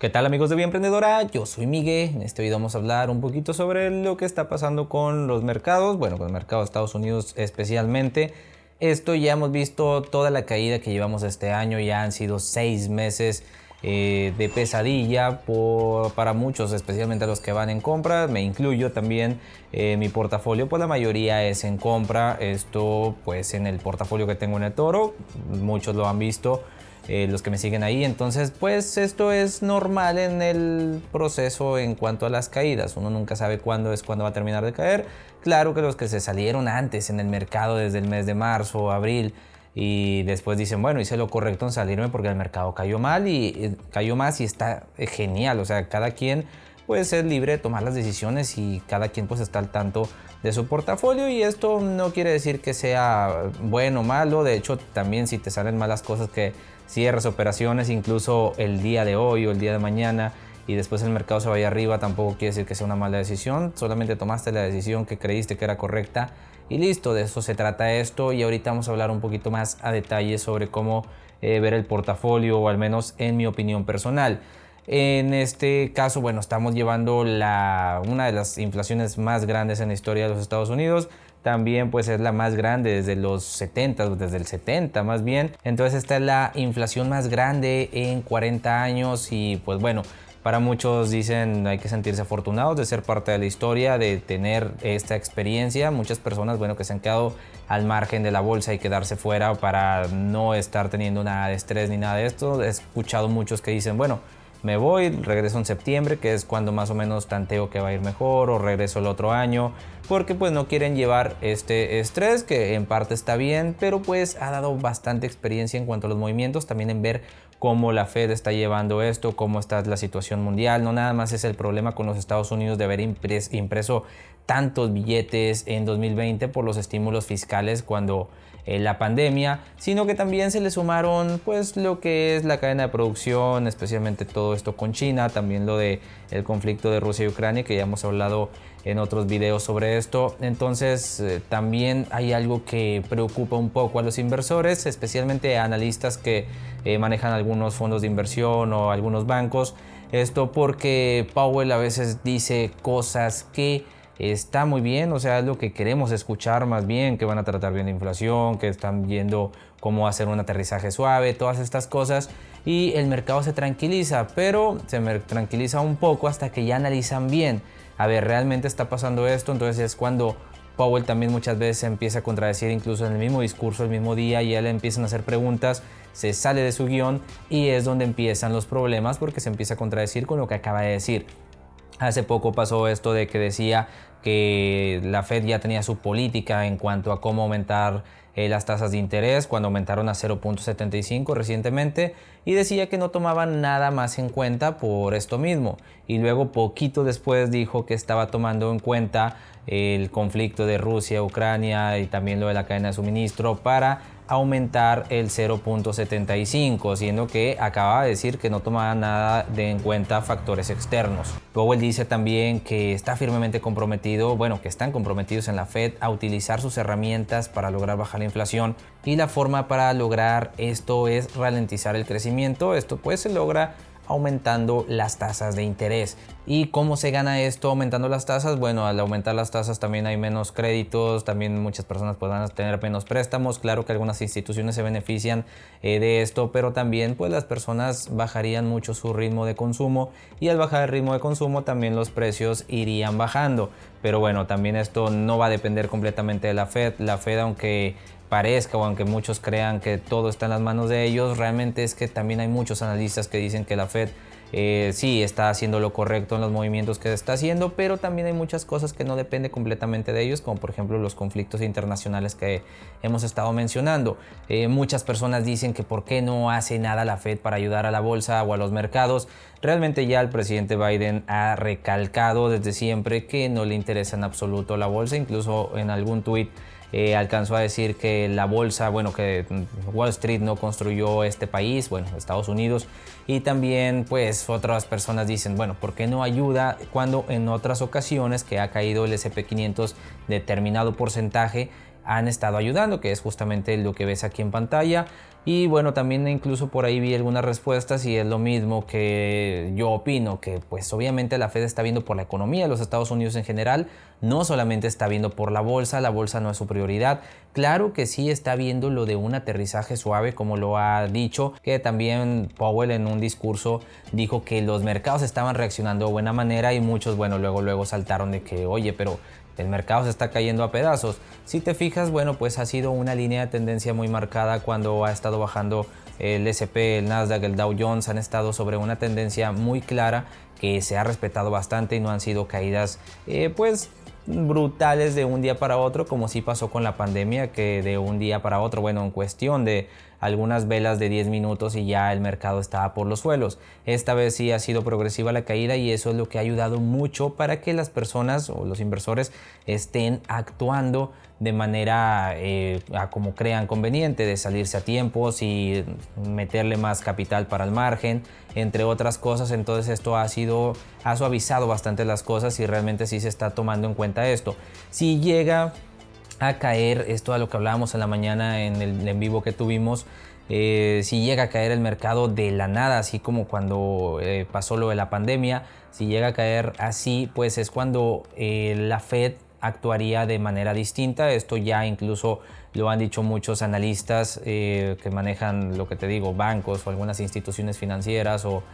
¿Qué tal amigos de Vía Emprendedora? Yo soy Miguel. En este video vamos a hablar un poquito sobre lo que está pasando con los mercados, bueno, con el mercado de Estados Unidos especialmente. Esto ya hemos visto toda la caída que llevamos este año, ya han sido 6 meses de pesadilla para muchos, especialmente los que van en compra. Me incluyo también, mi portafolio, pues la mayoría es en compra. Esto pues en el portafolio que tengo en el Toro, muchos lo han visto. Los que me siguen ahí, entonces pues esto es normal en el proceso en cuanto a las caídas. Uno nunca sabe cuándo va a terminar de caer. Claro que los que se salieron antes en el mercado desde el mes de marzo o abril y después dicen, bueno, hice lo correcto en salirme porque el mercado cayó mal y cayó más, y está genial. O sea, cada quien pues es libre de tomar las decisiones y cada quien pues está al tanto de su portafolio, y esto no quiere decir que sea bueno o malo. De hecho, también si te salen malas cosas, que cierres operaciones incluso el día de hoy o el día de mañana y después el mercado se vaya arriba, tampoco quiere decir que sea una mala decisión. Solamente tomaste la decisión que creíste que era correcta y listo. De eso se trata esto, y ahorita vamos a hablar un poquito más a detalle sobre cómo ver el portafolio, o al menos en mi opinión personal. En este caso, bueno, estamos llevando una de las inflaciones más grandes en la historia de los Estados Unidos. También pues es la más grande desde los 70, desde el 70 más bien. Entonces esta es la inflación más grande en 40 años y pues bueno, para muchos dicen hay que sentirse afortunados de ser parte de la historia, de tener esta experiencia. Muchas personas, bueno, que se han quedado al margen de la bolsa y quedarse fuera para no estar teniendo nada de estrés ni nada de esto. He escuchado muchos que dicen, bueno, me voy, regreso en septiembre, que es cuando más o menos tanteo que va a ir mejor, o regreso el otro año, porque pues no quieren llevar este estrés, que en parte está bien, pero pues ha dado bastante experiencia en cuanto a los movimientos, también en ver cómo la Fed está llevando esto, cómo está la situación mundial. No nada más es el problema con los Estados Unidos de haber impreso tantos billetes en 2020 por los estímulos fiscales cuando la pandemia, sino que también se le sumaron pues lo que es la cadena de producción, especialmente todo esto con China, también lo de el conflicto de Rusia y Ucrania, que ya hemos hablado en otros videos sobre esto. Entonces también hay algo que preocupa un poco a los inversores, especialmente a analistas que manejan algunos fondos de inversión o algunos bancos. Esto porque Powell a veces dice cosas que está muy bien, o sea, es lo que queremos escuchar más bien, que van a tratar bien la inflación, que están viendo cómo hacer un aterrizaje suave, todas estas cosas, y el mercado se tranquiliza, pero se tranquiliza un poco hasta que ya analizan bien, a ver, realmente está pasando esto. Entonces es cuando Powell también muchas veces se empieza a contradecir, incluso en el mismo discurso, el mismo día, y a él le empiezan a hacer preguntas, se sale de su guión y es donde empiezan los problemas, porque se empieza a contradecir con lo que acaba de decir. Hace poco pasó esto de que decía que la Fed ya tenía su política en cuanto a cómo aumentar las tasas de interés, cuando aumentaron a 0.75 recientemente, y decía que no tomaban nada más en cuenta por esto mismo. Y luego poquito después dijo que estaba tomando en cuenta el conflicto de Rusia, Ucrania y también lo de la cadena de suministro para aumentar el 0.75, siendo que acaba de decir que no tomaba nada en cuenta factores externos. Powell dice también que está firmemente comprometido, bueno, que están comprometidos en la Fed a utilizar sus herramientas para lograr bajar la inflación, y la forma para lograr esto es ralentizar el crecimiento. Esto pues se logra aumentando las tasas de interés. ¿Y cómo se gana esto aumentando las tasas? Bueno, al aumentar las tasas también hay menos créditos, también muchas personas podrán tener menos préstamos. Claro que algunas instituciones se benefician de esto, pero también pues las personas bajarían mucho su ritmo de consumo, y al bajar el ritmo de consumo también los precios irían bajando. Pero bueno, también esto no va a depender completamente de la Fed. La Fed, aunque parezca o aunque muchos crean que todo está en las manos de ellos, realmente es que también hay muchos analistas que dicen que la Fed sí está haciendo lo correcto en los movimientos que está haciendo, pero también hay muchas cosas que no dependen completamente de ellos, como por ejemplo los conflictos internacionales que hemos estado mencionando. Muchas personas dicen que por qué no hace nada la Fed para ayudar a la bolsa o a los mercados. Realmente ya el presidente Biden ha recalcado desde siempre que no le interesa en absoluto la bolsa. Incluso en algún tuit alcanzó a decir que la bolsa, bueno, que Wall Street no construyó este país, bueno, Estados Unidos. Y también pues otras personas dicen, bueno, ¿por qué no ayuda cuando en otras ocasiones que ha caído el S&P 500 determinado porcentaje han estado ayudando, que es justamente lo que ves aquí en pantalla. Y bueno, también incluso por ahí vi algunas respuestas y es lo mismo que yo opino, que pues obviamente la Fed está viendo por la economía de los Estados Unidos en general, no solamente está viendo por la bolsa no es su prioridad. Claro que sí está viendo lo de un aterrizaje suave, como lo ha dicho, que también Powell en un discurso dijo que los mercados estaban reaccionando de buena manera y muchos, bueno, luego saltaron de que, oye, pero el mercado se está cayendo a pedazos. Si te fijas, bueno, pues ha sido una línea de tendencia muy marcada cuando ha estado bajando el S&P, el Nasdaq, el Dow Jones, han estado sobre una tendencia muy clara que se ha respetado bastante y no han sido caídas pues brutales de un día para otro, como sí pasó con la pandemia, que de un día para otro, bueno, en cuestión de algunas velas de 10 minutos y ya el mercado estaba por los suelos. Esta vez sí ha sido progresiva la caída y eso es lo que ha ayudado mucho para que las personas o los inversores estén actuando de manera a como crean conveniente, de salirse a tiempos y meterle más capital para el margen, entre otras cosas. Entonces esto ha suavizado bastante las cosas y realmente sí se está tomando en cuenta esto. Si llega a caer, esto a lo que hablábamos en la mañana en el en vivo que tuvimos, si llega a caer el mercado de la nada, así como cuando pasó lo de la pandemia, si llega a caer así, pues es cuando la Fed actuaría de manera distinta. Esto ya incluso lo han dicho muchos analistas que manejan, lo que te digo, bancos o algunas instituciones financieras o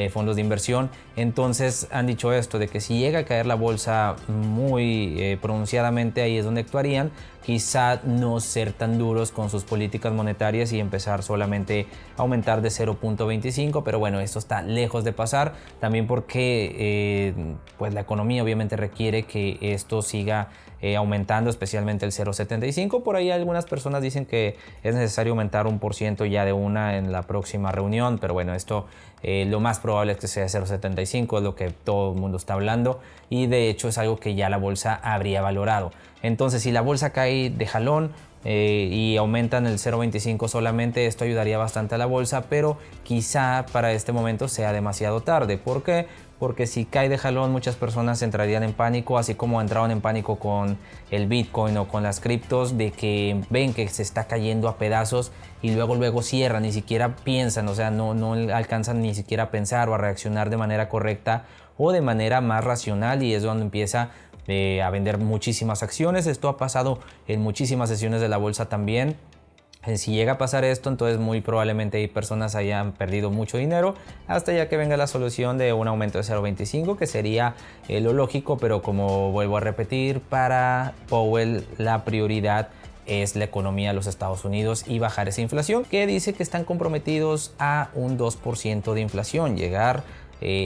fondos de inversión. Entonces han dicho esto, de que si llega a caer la bolsa muy pronunciadamente, ahí es donde actuarían. Quizá no ser tan duros con sus políticas monetarias y empezar solamente a aumentar de 0.25, pero bueno, esto está lejos de pasar, también porque pues la economía obviamente requiere que esto siga aumentando, especialmente el 0.75. Por ahí algunas personas dicen que es necesario aumentar 1% ya de una en la próxima reunión, pero bueno, esto lo más probable es que sea 0.75, es lo que todo el mundo está hablando y de hecho es algo que ya la bolsa habría valorado. Entonces si la bolsa cae de jalón y aumentan el 0.25 solamente, esto ayudaría bastante a la bolsa, pero quizá para este momento sea demasiado tarde. ¿Por qué? Porque si cae de jalón muchas personas entrarían en pánico, así como entraron en pánico con el Bitcoin o con las criptos, de que ven que se está cayendo a pedazos y luego cierran, ni siquiera piensan, o sea, no alcanzan ni siquiera a pensar o a reaccionar de manera correcta o de manera más racional, y es donde empieza a vender muchísimas acciones. Esto ha pasado en muchísimas sesiones de la bolsa también. Si llega a pasar esto, entonces muy probablemente hay personas hayan perdido mucho dinero hasta ya que venga la solución de un aumento de 0.25, que sería lo lógico, pero como vuelvo a repetir, para Powell la prioridad es la economía de los Estados Unidos y bajar esa inflación, que dice que están comprometidos a un 2% de inflación, llegar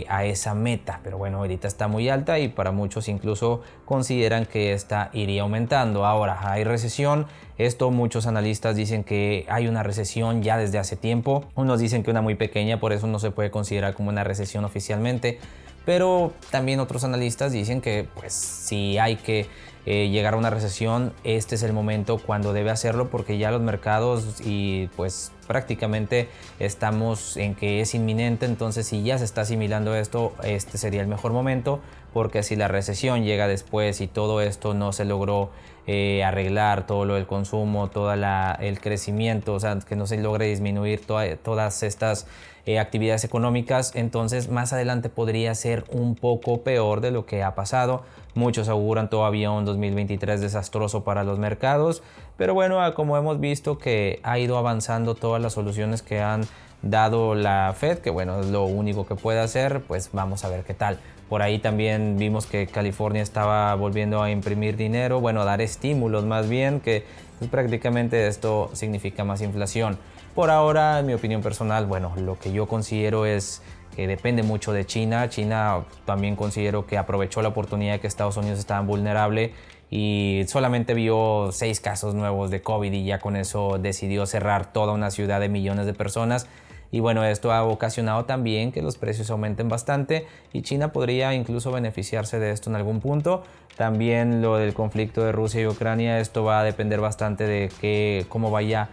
a esa meta, pero bueno, ahorita está muy alta y para muchos incluso consideran que esta iría aumentando. Ahora, hay recesión. Esto muchos analistas dicen que hay una recesión ya desde hace tiempo. Unos dicen que una muy pequeña, por eso no se puede considerar como una recesión oficialmente, pero también otros analistas dicen que pues si hay que llegar a una recesión, este es el momento cuando debe hacerlo, porque ya los mercados y pues prácticamente estamos en que es inminente. Entonces si ya se está asimilando esto, este sería el mejor momento, porque si la recesión llega después y todo esto no se logró arreglar, todo lo del consumo, todo el crecimiento, o sea, que no se logre disminuir todas estas actividades económicas, entonces más adelante podría ser un poco peor de lo que ha pasado. Muchos auguran todavía un 2023 desastroso para los mercados, pero bueno, como hemos visto que ha ido avanzando todas las soluciones que han dado la Fed, que bueno, es lo único que puede hacer, pues vamos a ver qué tal. Por ahí también vimos que California estaba volviendo a imprimir dinero, bueno, a dar estímulos más bien, que pues, prácticamente esto significa más inflación. Por ahora, en mi opinión personal, bueno, lo que yo considero es que depende mucho de China. China también considero que aprovechó la oportunidad de que Estados Unidos estaba vulnerable y solamente vio 6 casos nuevos de COVID y ya con eso decidió cerrar toda una ciudad de millones de personas. Y bueno, esto ha ocasionado también que los precios aumenten bastante y China podría incluso beneficiarse de esto en algún punto. También lo del conflicto de Rusia y Ucrania, esto va a depender bastante de cómo vaya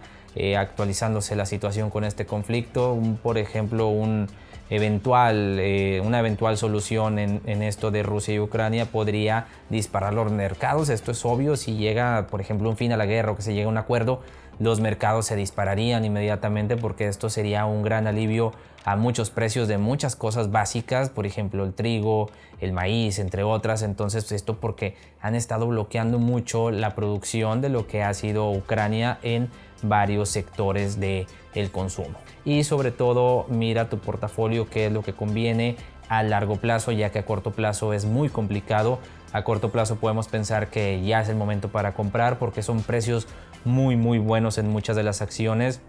actualizándose la situación con este conflicto. Por ejemplo, un una eventual solución en esto de Rusia y Ucrania podría disparar los mercados. Esto es obvio. Si llega, por ejemplo, un fin a la guerra o que se llegue a un acuerdo, los mercados se dispararían inmediatamente, porque esto sería un gran alivio a muchos precios de muchas cosas básicas, por ejemplo el trigo, el maíz, entre otras. Entonces esto porque han estado bloqueando mucho la producción de lo que ha sido Ucrania en varios sectores del consumo. Y sobre todo mira tu portafolio, qué es lo que conviene a largo plazo, ya que a corto plazo es muy complicado. A corto plazo podemos pensar que ya es el momento para comprar, porque son precios muy buenos en muchas de las acciones.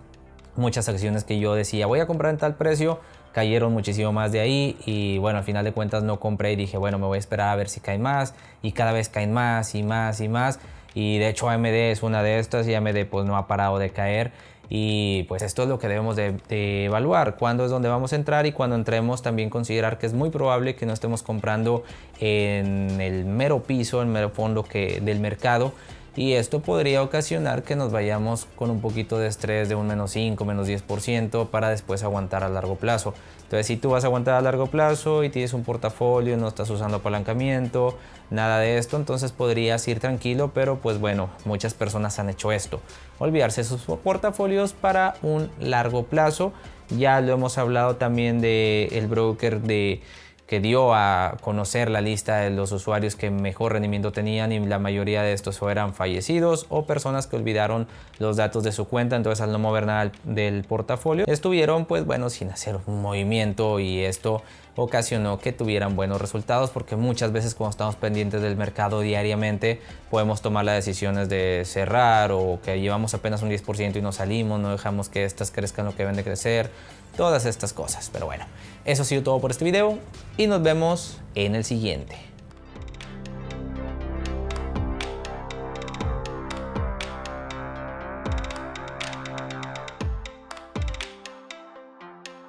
Muchas acciones que yo decía voy a comprar en tal precio, cayeron muchísimo más de ahí, y bueno, al final de cuentas no compré y dije bueno, me voy a esperar a ver si caen más, y cada vez caen más y más y más. Y de hecho AMD es una de estas, y AMD pues no ha parado de caer. Y pues esto es lo que debemos de evaluar, cuándo es donde vamos a entrar, y cuando entremos también considerar que es muy probable que no estemos comprando en el mero piso, el mero fondo del mercado. Y esto podría ocasionar que nos vayamos con un poquito de estrés de un -5, -10%, para después aguantar a largo plazo. Entonces, si tú vas a aguantar a largo plazo y tienes un portafolio, no estás usando apalancamiento, nada de esto, entonces podrías ir tranquilo. Pero pues bueno, muchas personas han hecho esto, olvidarse de sus portafolios para un largo plazo. Ya lo hemos hablado también del broker que dio a conocer la lista de los usuarios que mejor rendimiento tenían, y la mayoría de estos o eran fallecidos o personas que olvidaron los datos de su cuenta. Entonces, al no mover nada del portafolio, estuvieron pues bueno, sin hacer un movimiento, y esto ocasionó que tuvieran buenos resultados, porque muchas veces cuando estamos pendientes del mercado diariamente podemos tomar las decisiones de cerrar, o que llevamos apenas un 10% y no salimos, no dejamos que estas crezcan lo que deben de crecer, todas estas cosas. Pero bueno, eso ha sido todo por este video y nos vemos en el siguiente.